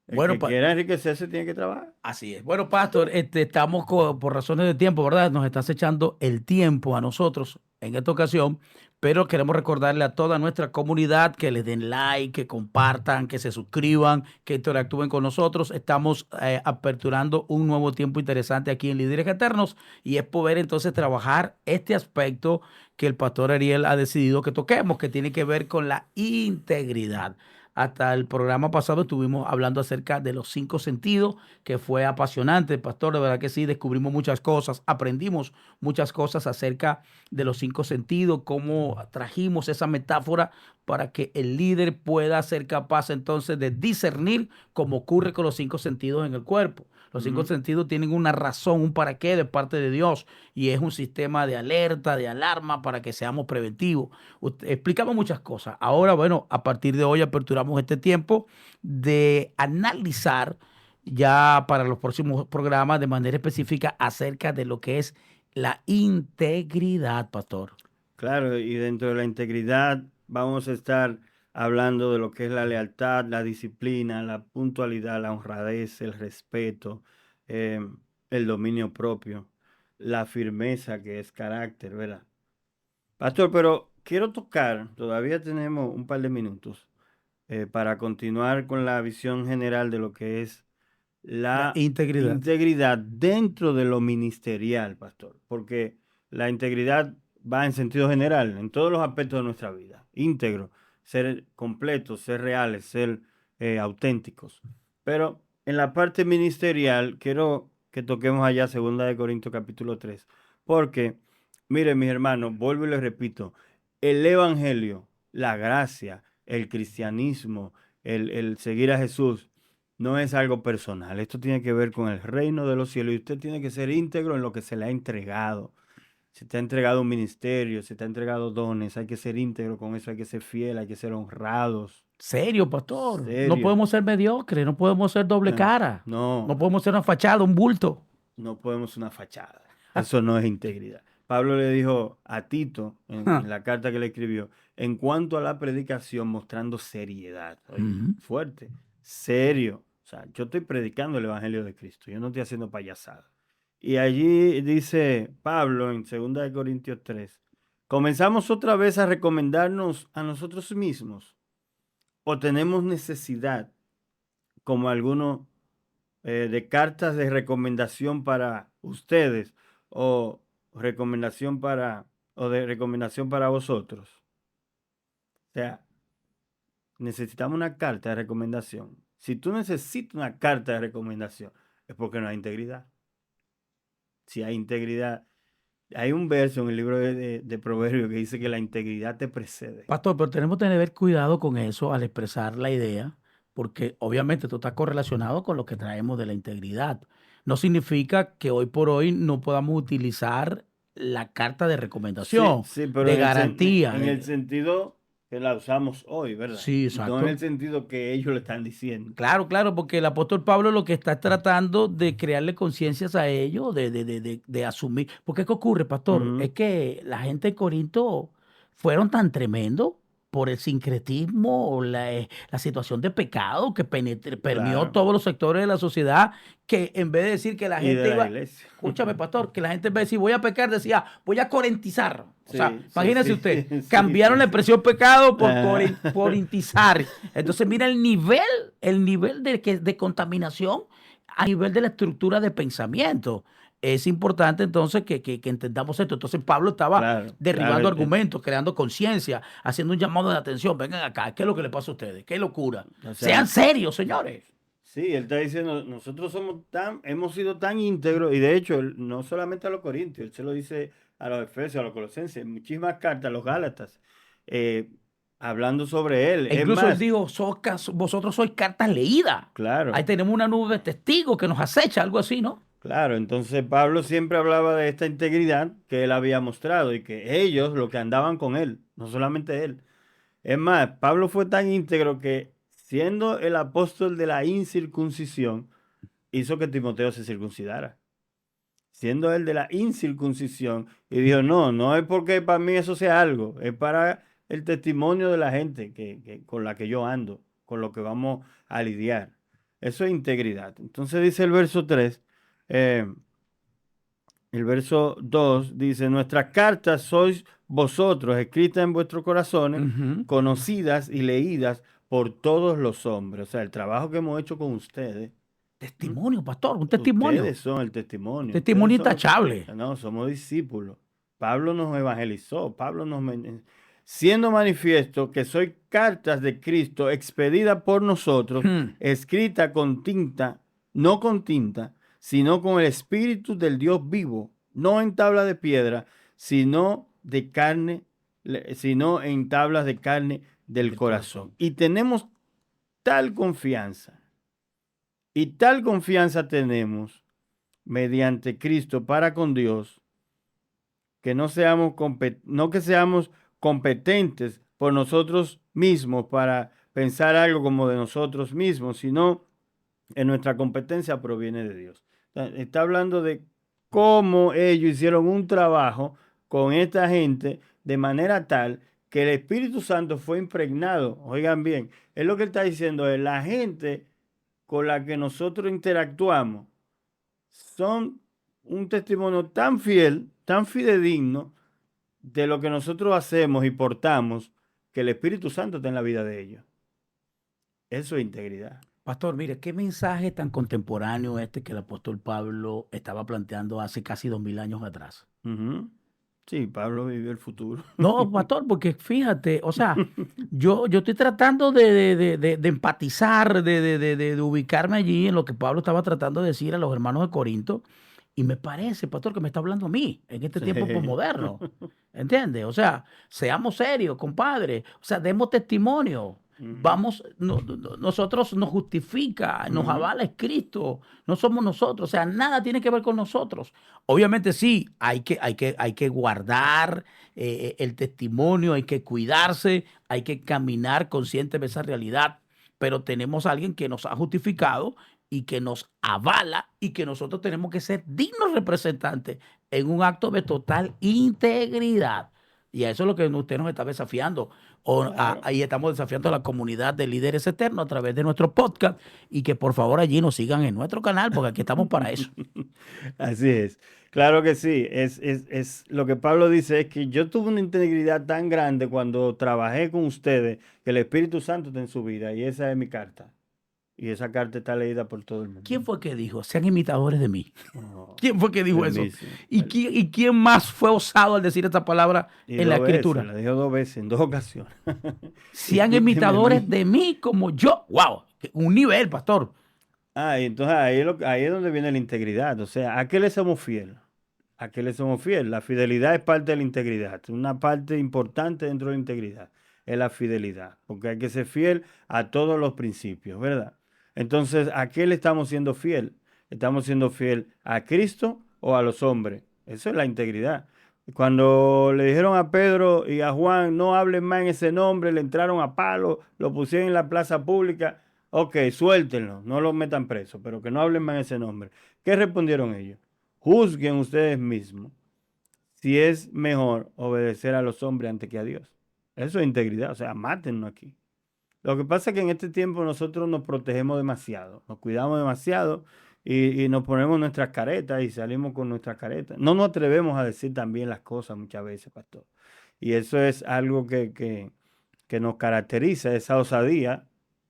El Bueno, que quiera enriquecerse tiene que trabajar. así es. Bueno, Pastor, estamos por razones de tiempo, ¿verdad? Nos estás echando el tiempo a nosotros en esta ocasión, pero queremos recordarle a toda nuestra comunidad que le den like, que compartan, que se suscriban, que interactúen con nosotros. Estamos aperturando un nuevo tiempo interesante aquí en Líderes Eternos y es poder entonces trabajar este aspecto que el pastor Ariel ha decidido que toquemos, que tiene que ver con la integridad. Hasta el programa pasado estuvimos hablando acerca de los 5 sentidos, que fue apasionante, pastor, de verdad que sí, descubrimos muchas cosas, aprendimos muchas cosas acerca de los 5 sentidos, cómo trajimos esa metáfora para que el líder pueda ser capaz entonces de discernir cómo ocurre con los 5 sentidos en el cuerpo. Los cinco Ujú. sentidos tienen una razón, un para qué de parte de Dios y es un sistema de alerta, de alarma para que seamos preventivos. Explicamos muchas cosas. Ahora, bueno, a partir de hoy aperturamos este tiempo de analizar ya para los próximos programas de manera específica acerca de lo que es la integridad, pastor. Claro, y dentro de la integridad vamos a estar hablando de lo que es la lealtad, la disciplina, la puntualidad, la honradez, el respeto, eh, el dominio propio, la firmeza que es carácter, ¿verdad? Pastor, pero quiero tocar, todavía tenemos un par de minutos para continuar con la visión general de lo que es La la integridad. integridad dentro de lo ministerial, pastor, porque la integridad va en sentido general, en todos los aspectos de nuestra vida. Íntegro, ser completos, ser reales, ser auténticos. Pero en la parte ministerial, quiero que toquemos allá 2 Corintios capítulo 3, porque, miren mis hermanos, vuelvo y les repito, el evangelio, la gracia, el cristianismo, el seguir a Jesús, no es algo personal, esto tiene que ver con el reino de los cielos y usted tiene que ser íntegro en lo que se le ha entregado. Se te ha entregado un ministerio, se te ha entregado dones, hay que ser íntegro con eso, hay que ser fiel, hay que ser honrados. Serio, pastor. No Serio. podemos ser mediocres, no podemos ser doble cara, No, no podemos ser una fachada, un bulto. no podemos una fachada. Eso no es integridad. Pablo le dijo a Tito en la carta que le escribió, en cuanto a la predicación, mostrando seriedad. Oye, Ujú. fuerte, serio. O sea, yo estoy predicando el Evangelio de Cristo, yo no estoy haciendo payasada. Y allí dice Pablo en 2 Corintios 3, ¿comenzamos otra vez a recomendarnos a nosotros mismos? ¿O tenemos necesidad, como algunos de cartas de recomendación para ustedes o recomendación para o de recomendación para vosotros? O sea, necesitamos una carta de recomendación. Si tú necesitas una carta de recomendación, es porque no hay integridad. Si hay integridad, hay un verso en el libro de Proverbios que dice que la integridad te precede. Pastor, pero tenemos que tener cuidado con eso al expresar la idea, porque obviamente esto está correlacionado con lo que traemos de la integridad. No significa que hoy por hoy no podamos utilizar la carta de Sí, recomendación, sí, pero de garantía. en el sentido que la usamos hoy, ¿verdad? Sí, No en el exacto. sentido que ellos le están diciendo. Claro, claro, porque el apóstol Pablo lo que está tratando de crearle conciencias a ellos, de asumir. Porque ¿qué ocurre, pastor? Es Ujú. que la gente de Corinto fueron tan tremendos por el sincretismo o la situación de pecado que permeó Claro. todos los sectores de la sociedad, que en vez de decir que la Y de gente la iba, iglesia. escúchame, pastor, que la gente en vez de decir voy a pecar, decía voy a corintizar. O sea, Sí, sí, imagínese sí. usted, Sí, cambiaron sí, la sí. expresión pecado por Ajá. corintizar. Entonces, mira el nivel de contaminación a nivel de la estructura de pensamiento. Es importante entonces que entendamos esto. Entonces Pablo estaba Claro, claro. derribando argumentos, creando conciencia, haciendo un llamado de atención. Vengan acá, ¿qué es lo que le pasa a ustedes? ¿Qué locura? O Sean sea, serios, señores. sí, él está diciendo, nosotros hemos sido tan íntegros, y de hecho, no solamente a los corintios, él se lo dice a los efesios, a los colosenses, en muchísimas cartas, a los gálatas. hablando sobre él. E Es incluso él más, dijo, vosotros sois cartas leídas. Ahí claro, tenemos una nube de testigos que nos acecha, algo así, ¿no? claro. Entonces Pablo siempre hablaba de esta integridad que él había mostrado y que ellos, los que andaban con él, no solamente él. Es más, Pablo fue tan íntegro que siendo el apóstol de la incircuncisión, hizo que Timoteo se circuncidara. Siendo él de la incircuncisión, y dijo, no, no es porque para mí eso sea algo, es para el testimonio de la gente con la que yo ando, con lo que vamos a lidiar. Eso es integridad. Entonces dice el verso 3, eh, el verso 2 dice, nuestras cartas sois vosotros, escritas en vuestros corazones, Ujú. conocidas y leídas por todos los hombres. O sea, el trabajo que hemos hecho con ustedes. ¿Mm? Testimonio, pastor, un testimonio. Ustedes son el testimonio, ustedes Testimonio son intachable. no, somos discípulos. Pablo nos evangelizó, siendo manifiesto que soy cartas de Cristo expedidas por nosotros, Hmm. escrita con tinta, no con tinta, sino con el Espíritu del Dios vivo, no en tabla de piedra, sino de carne, sino en tablas de carne del Del corazón. corazón. Y tenemos tal confianza, y tal confianza tenemos mediante Cristo para con Dios, que no que seamos competentes por nosotros mismos para pensar algo como de nosotros mismos, sino que nuestra competencia proviene de Dios. Está hablando de cómo ellos hicieron un trabajo con esta gente de manera tal que el Espíritu Santo fue impregnado. Oigan bien, es lo que él está diciendo, es la gente con la que nosotros interactuamos son un testimonio tan fiel, tan fidedigno de lo que nosotros hacemos y portamos, que el Espíritu Santo está en la vida de ellos. Eso es integridad. Pastor, mire, qué mensaje tan contemporáneo este que el apóstol Pablo estaba planteando hace casi 2000 años atrás. Ujú. Sí, Pablo vivió el futuro. No, pastor, porque fíjate, o sea, yo estoy tratando de empatizar, de ubicarme allí en lo que Pablo estaba tratando de decir a los hermanos de Corinto, y me parece, pastor, que me está hablando a mí en este tiempo Sí. posmoderno. ¿Entiendes? O sea, seamos serios, compadre. O sea, demos testimonio. Ujú, Vamos, nosotros nos justifica, nos ujú, avala es Cristo, no somos nosotros, o sea, nada tiene que ver con nosotros. Obviamente sí, hay que guardar el testimonio, hay que cuidarse, hay que caminar consciente de esa realidad, pero tenemos a alguien que nos ha justificado y que nos avala y que nosotros tenemos que ser dignos representantes en un acto de total integridad. Y a eso es lo que usted nos está desafiando. claro. Ahí estamos desafiando a la comunidad de líderes eternos a través de nuestro podcast y que por favor allí nos sigan en nuestro canal porque aquí estamos para eso. Así es. Claro que sí. Lo que Pablo dice es que yo tuve una integridad tan grande cuando trabajé con ustedes que el Espíritu Santo está en su vida y esa es mi carta. Y esa carta está leída por todo el mundo. ¿Quién fue que dijo? Sean imitadores de mí. Oh, ¿Quién fue que dijo el eso? mismo. ¿Y quién más fue osado al decir esta palabra Y en la dos veces, escritura? la dijo dos veces, en dos ocasiones. Sean Imítenme a imitadores mí. de mí como yo. ¡Wow! Un nivel, pastor. Ah, y entonces ahí es donde viene la integridad. O sea, ¿a qué le somos fiel? ¿A qué le somos fiel? La fidelidad es parte de la integridad. Una parte importante dentro de la integridad es la fidelidad, porque hay que ser fiel a todos los principios, ¿verdad? Entonces, ¿a qué le estamos siendo fiel? ¿Estamos siendo fiel a Cristo o a los hombres? Eso es la integridad. Cuando le dijeron a Pedro y a Juan, no hablen más en ese nombre, le entraron a palo, lo pusieron en la plaza pública. Ok, suéltenlo, no lo metan preso, pero que no hablen más en ese nombre. ¿Qué respondieron ellos? Juzguen ustedes mismos si es mejor obedecer a los hombres antes que a Dios. Eso es integridad, o sea, mátennos aquí. Lo que pasa es que en este tiempo nosotros nos protegemos demasiado, nos cuidamos demasiado y nos ponemos nuestras caretas y salimos con nuestras caretas. No nos atrevemos a decir también las cosas muchas veces, pastor. Y eso es algo que nos caracteriza, esa osadía,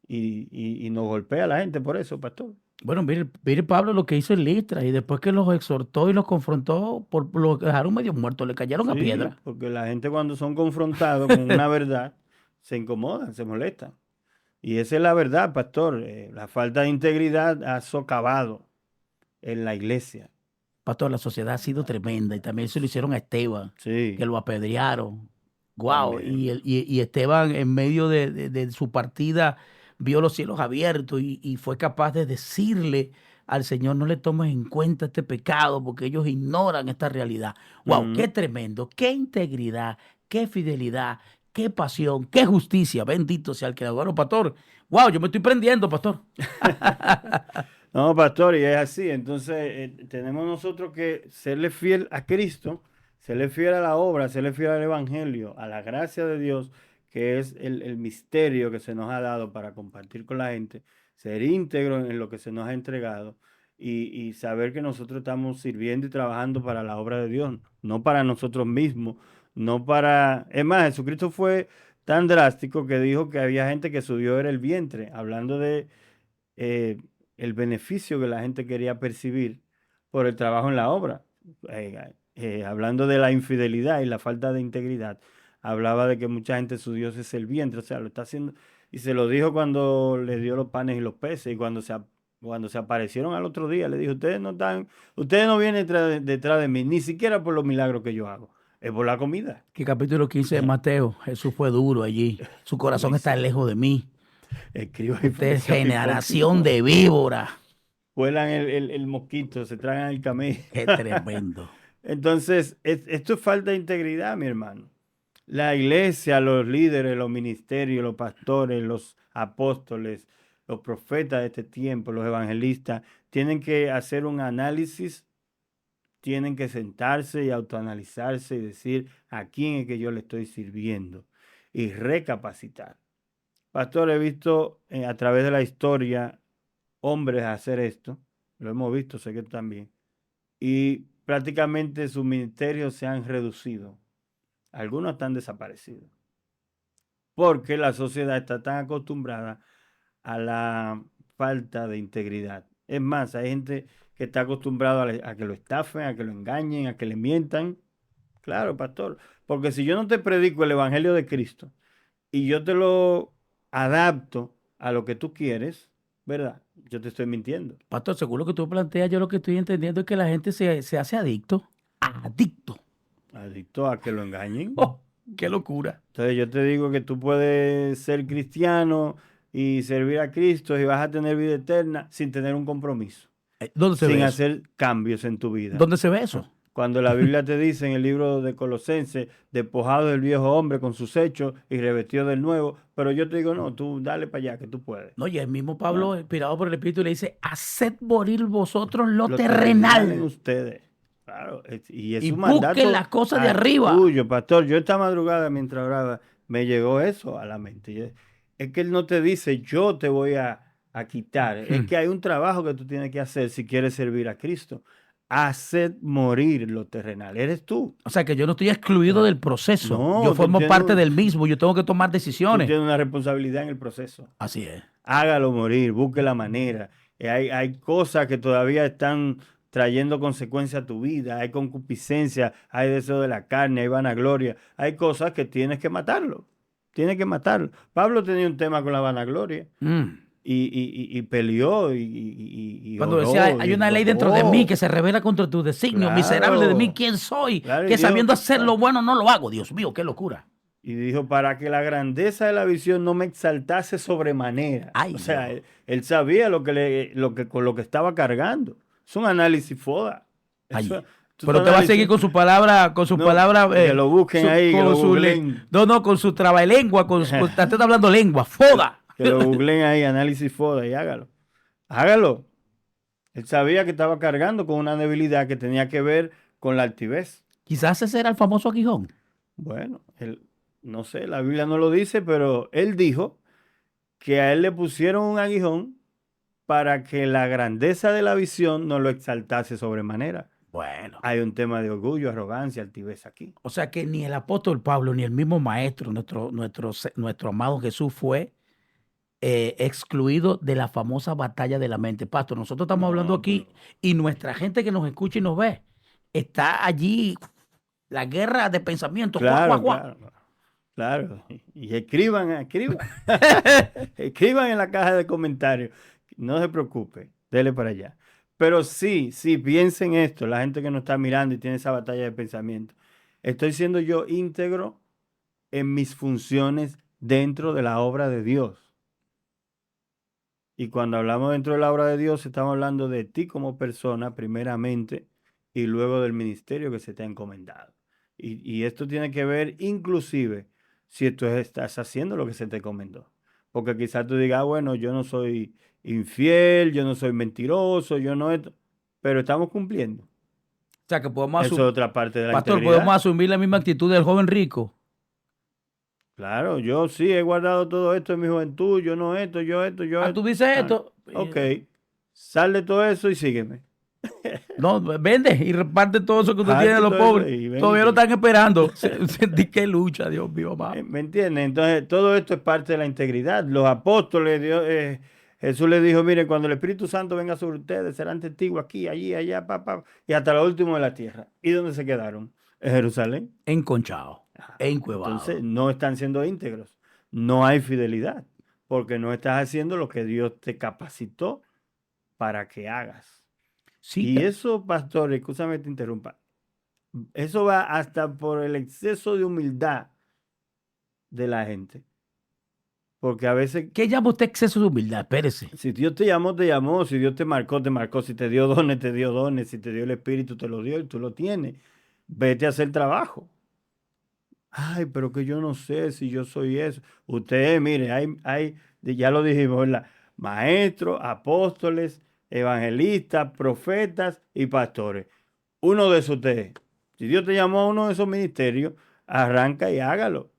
y nos golpea a la gente por eso, pastor. Bueno, mire Pablo lo que hizo en Listra y después que los exhortó y los confrontó, los dejaron medio muertos, le cayeron a Sí, piedra. porque la gente cuando son confrontados con una verdad, se incomodan, se molestan. Y esa es la verdad, pastor. La falta de integridad ha socavado en la iglesia. Pastor, la sociedad ha sido tremenda y también se lo hicieron a Esteban, que Sí, lo apedrearon. Wow, también. y Esteban en medio de su partida vio los cielos abiertos y fue capaz de decirle al Señor, no le tomes en cuenta este pecado porque ellos ignoran esta realidad. Wow, qué Ujú. tremendo, qué integridad, qué fidelidad, qué pasión, qué justicia. Bendito sea el Creador. Bueno, pastor, wow, yo me estoy prendiendo, pastor. No, pastor, y es así. Entonces, tenemos nosotros que serle fiel a Cristo, serle fiel a la obra, serle fiel al Evangelio, a la gracia de Dios, que es el misterio que se nos ha dado para compartir con la gente, ser íntegro en lo que se nos ha entregado y saber que nosotros estamos sirviendo y trabajando para la obra de Dios, no para nosotros mismos, no para... Es más, Jesucristo fue tan drástico que dijo que había gente que su Dios era el vientre, hablando de eh, el beneficio que la gente quería percibir por el trabajo en la obra. Hablando de la infidelidad y la falta de integridad, hablaba de que mucha gente su Dios es el vientre, o sea, lo está haciendo, y se lo dijo cuando le dio los panes y los peces, y cuando se aparecieron al otro día, le dijo, ustedes no vienen detrás de mí, ni siquiera por los milagros que yo hago, es por la comida. Que capítulo 15 de Mateo, Jesús fue duro allí. Su corazón está Dice, lejos de mí. escriba y Usted es fariseos generación hipócritas. de víbora. Vuelan el mosquito, se tragan el camello. Qué tremendo. Entonces, esto es falta de integridad, mi hermano. La iglesia, los líderes, los ministerios, los pastores, los apóstoles, los profetas de este tiempo, los evangelistas, tienen que hacer un análisis, tienen que sentarse y autoanalizarse y decir a quién es que yo le estoy sirviendo y recapacitar. Pastor, he visto a través de la historia hombres hacer esto, lo hemos visto, sé que tú también, y prácticamente sus ministerios se han reducido, algunos están desaparecidos, porque la sociedad está tan acostumbrada a la falta de integridad. Es más, hay gente que está acostumbrada a que lo estafen, a que lo engañen, a que le mientan. Claro, pastor, porque si yo no te predico el Evangelio de Cristo y yo te lo adapto a lo que tú quieres, ¿verdad? Yo te estoy mintiendo. Pastor, según lo que tú planteas, yo lo que estoy entendiendo es que la gente se hace adicto. Adicto. Adicto a que lo engañen. Oh, qué locura. Entonces yo te digo que tú puedes ser cristiano y servir a Cristo y vas a tener vida eterna sin tener un compromiso, ¿Dónde se sin ve eso? hacer cambios en tu vida. ¿Dónde se ve eso? Cuando la Biblia te dice en el libro de Colosenses, despojado del viejo hombre con sus hechos y revestido del nuevo, pero yo te digo, no, tú dale para allá que tú puedes. No, y el mismo ¿No? Pablo, inspirado por el Espíritu, le dice, haced morir vosotros lo Lo terrenal en terrenal ustedes. Claro, y es y un busquen mandato las cosas de arriba. tuyo, pastor. Yo esta madrugada mientras oraba me llegó eso a la mente. Es que él no te dice yo te voy a quitar. Es Hmm. que hay un trabajo que tú tienes que hacer si quieres servir a Cristo. Hacer morir lo terrenal. Eres tú. O sea que yo no estoy excluido del proceso. Yo No, formo parte del mismo. Yo tengo que tomar tú decisiones. tienes una responsabilidad en el proceso. Así es. Hágalo morir, busque la manera. Hay cosas que todavía están trayendo consecuencias a tu vida, hay concupiscencia, hay deseo de la carne, hay vanagloria, hay cosas que tienes que matarlo. Pablo tenía un tema con la vanagloria Mm. y peleó y Cuando decía, oró hay y una ley dentro de mí rogó. que se revela contra tus designios, miserable de mí, Claro, ¿quién soy? claro, y Que Dios, sabiendo hacer lo bueno no lo hago. Dios mío, qué locura. y dijo, para que la grandeza de la visión no me exaltase sobremanera. Ay, O sea, Dios. él sabía con lo que estaba cargando. Es un análisis foda. Eso, Allí. tú Pero usted va a seguir con su no, palabra, que lo busquen ahí, que lo googleen. no, no, con su trabalengua, usted está hablando lengua, foda. Que lo googleen ahí, análisis foda, y hágalo. Hágalo. Él sabía que estaba cargando con una debilidad que tenía que ver con la altivez. Quizás ese era el famoso aguijón. Bueno, no sé, la Biblia no lo dice, pero él dijo que a él le pusieron un aguijón para que la grandeza de la visión no lo exaltase sobremanera. Bueno. Hay un tema de orgullo, arrogancia, altivez aquí. O sea que ni el apóstol Pablo ni el mismo maestro, nuestro amado Jesús fue excluido de la famosa batalla de la mente. Pastor, nosotros estamos hablando No, aquí pero y nuestra gente que nos escucha y nos ve está allí, la guerra de pensamientos, guau, guau, claro, guau. claro, claro. Y escriban. Escriban en la caja de comentarios. No se preocupe, dele para allá. Pero sí, piensen esto, la gente que nos está mirando y tiene esa batalla de pensamiento. ¿Estoy siendo yo íntegro en mis funciones dentro de la obra de Dios. Y cuando hablamos dentro de la obra de Dios, estamos hablando de ti como persona, primeramente, y luego del ministerio que se te ha encomendado. Y esto tiene que ver, inclusive, si tú estás haciendo lo que se te encomendó. Porque quizás tú digas, bueno, yo no soy infiel, yo no soy mentiroso, yo no esto, pero estamos cumpliendo. O sea, que podemos Eso es otra parte de la Pastor, integridad. podemos asumir la misma actitud del joven rico. Claro, yo sí he guardado todo esto en mi juventud, yo no esto, yo esto, yo esto. Tú dices Ah, esto. ok, sal de todo eso y sígueme. No, vende y reparte todo eso que usted Jarte tiene a los todo eso pobres. y ven y Todavía lo sigue. están esperando. Sentí que lucha, Dios mío, mamá. ¿Me entiendes? Entonces, todo esto es parte de la integridad. Los apóstoles, Jesús les dijo, miren, cuando el Espíritu Santo venga sobre ustedes, serán testigos aquí, allí, allá, y hasta lo último de la tierra. ¿Y dónde se quedaron? En Jerusalén. Enconchado, encuevado. Entonces, no están siendo íntegros. No hay fidelidad, porque no estás haciendo lo que Dios te capacitó para que hagas. Sí, Y eso, pastor, escúchame que te interrumpa, eso va hasta por el exceso de humildad de la gente. Porque a veces, ¿qué llama usted exceso de humildad? Espérese. si Dios te llamó, te llamó. Si Dios te marcó, te marcó. Si te dio dones, te dio dones. Si te dio el Espíritu, te lo dio y tú lo tienes. Vete a hacer trabajo. Ay, pero que yo no sé si yo soy eso. Ustedes, mire, ya lo dijimos, ¿verdad? Maestros, apóstoles, evangelistas, profetas y pastores. Uno de esos ustedes. Si Dios te llamó a uno de esos ministerios, arranca y hágalo.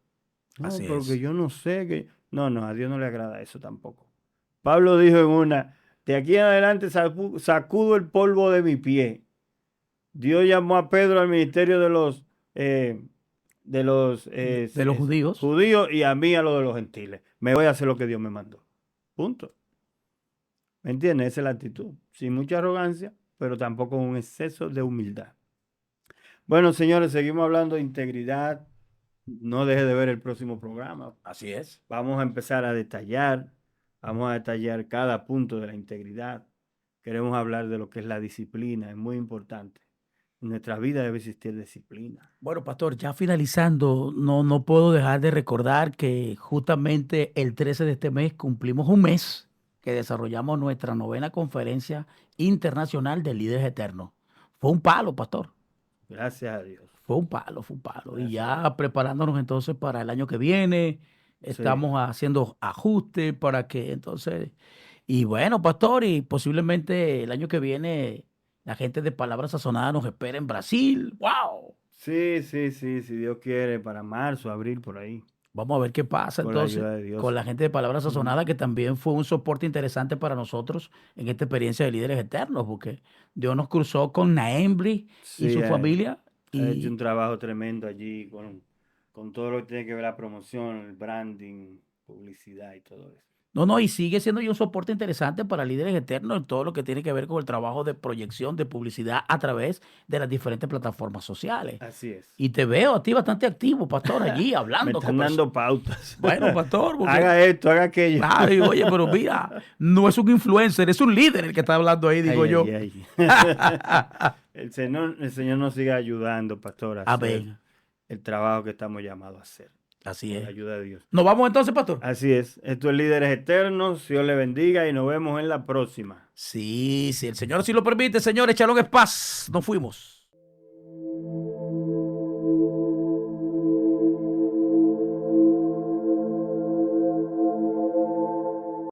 No, Así porque es. yo no sé que... No, a Dios no le agrada eso tampoco. Pablo dijo en una, de aquí en adelante sacudo el polvo de mi pie. Dios llamó a Pedro al ministerio de los judíos. judíos y a mí a lo de los gentiles. Me voy a hacer lo que Dios me mandó. Punto. ¿Me entiendes? Esa es la actitud. Sin mucha arrogancia, pero tampoco un exceso de humildad. Bueno, señores, seguimos hablando de integridad. No deje de ver el próximo programa. Así es. Vamos a empezar a detallar. Vamos a detallar cada punto de la integridad. Queremos hablar de lo que es la disciplina. Es muy importante. En nuestra vida debe existir disciplina. Bueno, pastor, ya finalizando, no puedo dejar de recordar que justamente el 13 de este mes cumplimos un mes que desarrollamos nuestra 9ª conferencia internacional de líderes eternos. Fue un palo, pastor. Gracias a Dios. Fue un palo, fue un palo. Gracias. Y ya preparándonos entonces para el año que viene, estamos haciendo ajustes para que entonces... Y bueno, pastor, y posiblemente el año que viene la gente de Palabra Sazonada nos espera en Brasil. ¡Wow! Sí, si Dios quiere, para marzo, abril, por ahí. Vamos a ver qué pasa Con la entonces ayuda de Dios. con la gente de Palabra Sazonada, que también fue un soporte interesante para nosotros en esta experiencia de líderes eternos, porque Dios nos cruzó con Naembri y su familia. Ha hecho un trabajo tremendo allí con todo lo que tiene que ver la promoción, el branding, publicidad y todo eso. No, y sigue siendo un soporte interesante para líderes eternos en todo lo que tiene que ver con el trabajo de proyección, de publicidad a través de las diferentes plataformas sociales. Así es. Y te veo a ti bastante activo, pastor, allí hablando. Me están dando pautas. Bueno, pastor. Porque... haga esto, haga aquello. Ay, oye, pero mira, no es un influencer, es un líder el que está hablando ahí, digo yo. El Señor nos siga ayudando, pastor, a hacer el trabajo que estamos llamados a hacer. Así con es. la ayuda de Dios. ¿Nos vamos entonces, pastor? Así es. Esto es Líderes Eternos. Dios le bendiga y nos vemos en la próxima. Sí, el Señor sí lo permite, señores. Shalom es paz. Nos fuimos.